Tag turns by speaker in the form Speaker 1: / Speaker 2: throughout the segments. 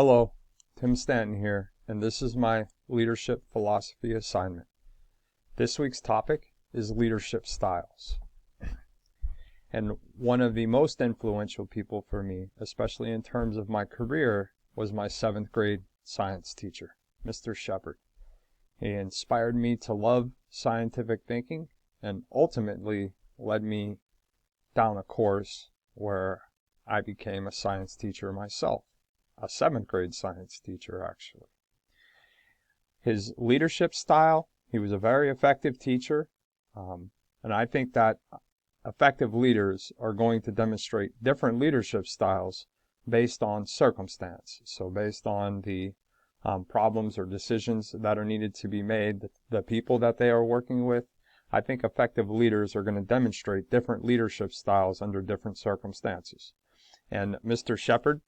Speaker 1: Hello, Tim Stanton here, and this is my leadership philosophy assignment. This week's topic is leadership styles. And one of the most influential people for me, especially in terms of my career, was my 7th grade science teacher, Mr. Shepard. He inspired me to love scientific thinking and ultimately led me down a course where I became a science teacher myself. A 7th grade science teacher, actually. His leadership style, he was a very effective teacher, and I think that effective leaders are going to demonstrate different leadership styles based on circumstance. So based on the problems or decisions that are needed to be made, the people that they are working with, I think effective leaders are going to demonstrate different leadership styles under different circumstances. And Mr. Shepard,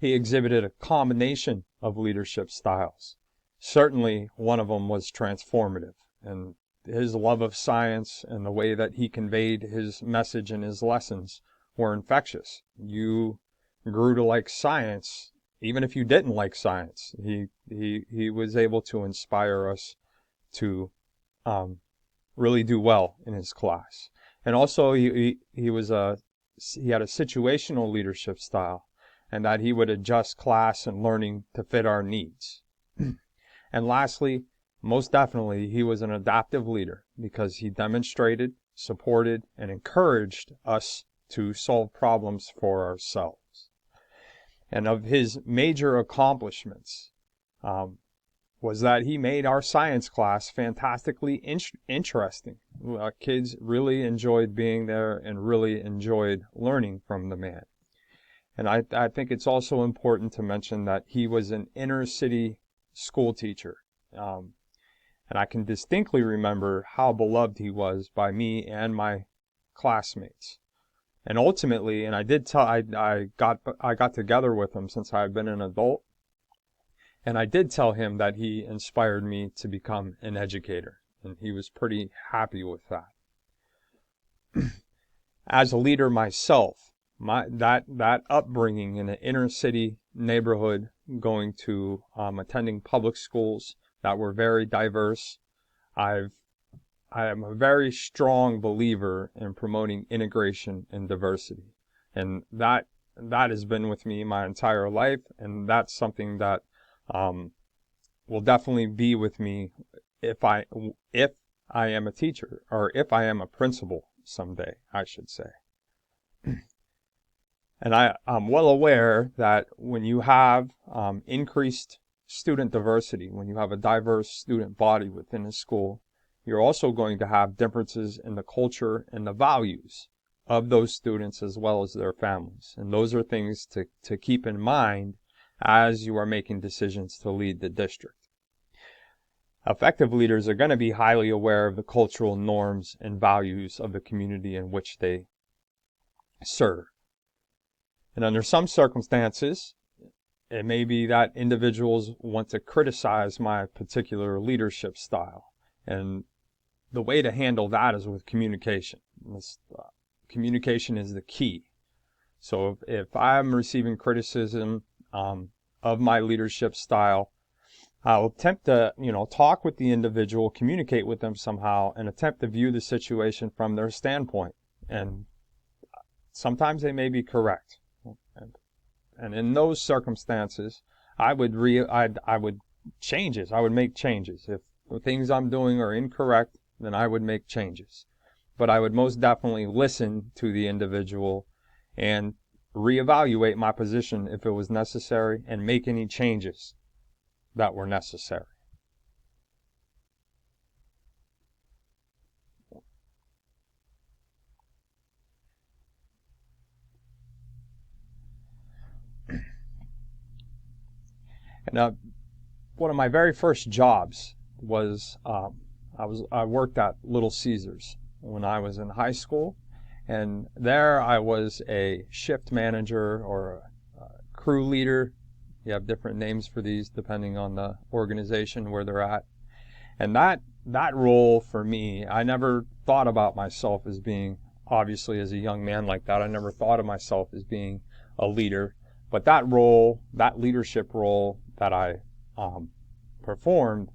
Speaker 1: he exhibited a combination of leadership styles. Certainly, one of them was transformative, and his love of science and the way that he conveyed his message and his lessons were infectious. You grew to like science, even if you didn't like science. He was able to inspire us to really do well in his class. And also, he had a situational leadership style, and that he would adjust class and learning to fit our needs. And lastly, most definitely, he was an adaptive leader because he demonstrated, supported, and encouraged us to solve problems for ourselves. And of his major accomplishments was that he made our science class fantastically interesting. Kids really enjoyed being there and really enjoyed learning from the man. And I think it's also important to mention that he was an inner city school teacher. And I can distinctly remember how beloved he was by me and my classmates. And ultimately, and I got together with him since I had been an adult, and I did tell him that he inspired me to become an educator, and he was pretty happy with that. As a leader myself, that upbringing in an inner city neighborhood, going to attending public schools that were very diverse, I am a very strong believer in promoting integration and diversity, and that has been with me my entire life, and that's something that will definitely be with me if I am a teacher, or if I am a principal someday, I should say. And I'm well aware that when you have increased student diversity, when you have a diverse student body within a school, you're also going to have differences in the culture and the values of those students as well as their families. And those are things to keep in mind as you are making decisions to lead the district. Effective leaders are going to be highly aware of the cultural norms and values of the community in which they serve. And under some circumstances, it may be that individuals want to criticize my particular leadership style. And the way to handle that is with communication. Communication is the key. So if I'm receiving criticism of my leadership style, I'll attempt to, talk with the individual, communicate with them somehow, and attempt to view the situation from their standpoint. And sometimes they may be correct. And in those circumstances, I would changes. I would make changes. If the things I'm doing are incorrect, then I would make changes. But I would most definitely listen to the individual and reevaluate my position if it was necessary and make any changes that were necessary. And one of my very first jobs was I worked at Little Caesars when I was in high school, and there I was a shift manager or a crew leader. You have different names for these depending on the organization where they're at. And that role for me, I never thought about myself as being, obviously as a young man like that, I never thought of myself as being a leader. But that role, that leadership role that I performed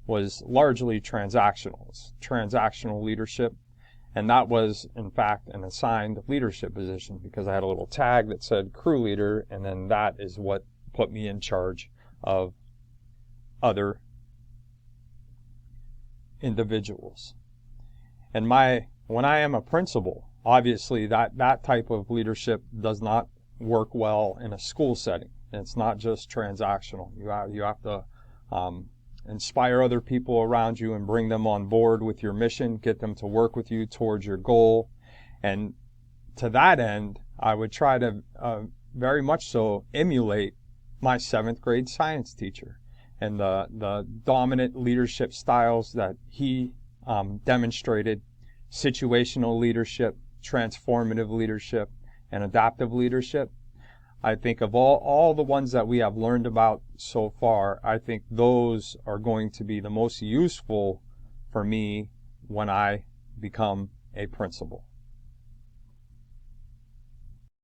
Speaker 1: was largely transactional. It's transactional leadership. And that was, in fact, an assigned leadership position because I had a little tag that said crew leader, and then that is what put me in charge of other individuals. And when I am a principal, obviously that type of leadership does not work well in a school setting. It's not just transactional. You have to inspire other people around you and bring them on board with your mission, get them to work with you towards your goal. And to that end, I would try to very much so emulate my 7th grade science teacher and the dominant leadership styles that he demonstrated: situational leadership, transformative leadership, and adaptive leadership. I think of all the ones that we have learned about so far, I think those are going to be the most useful for me when I become a principal.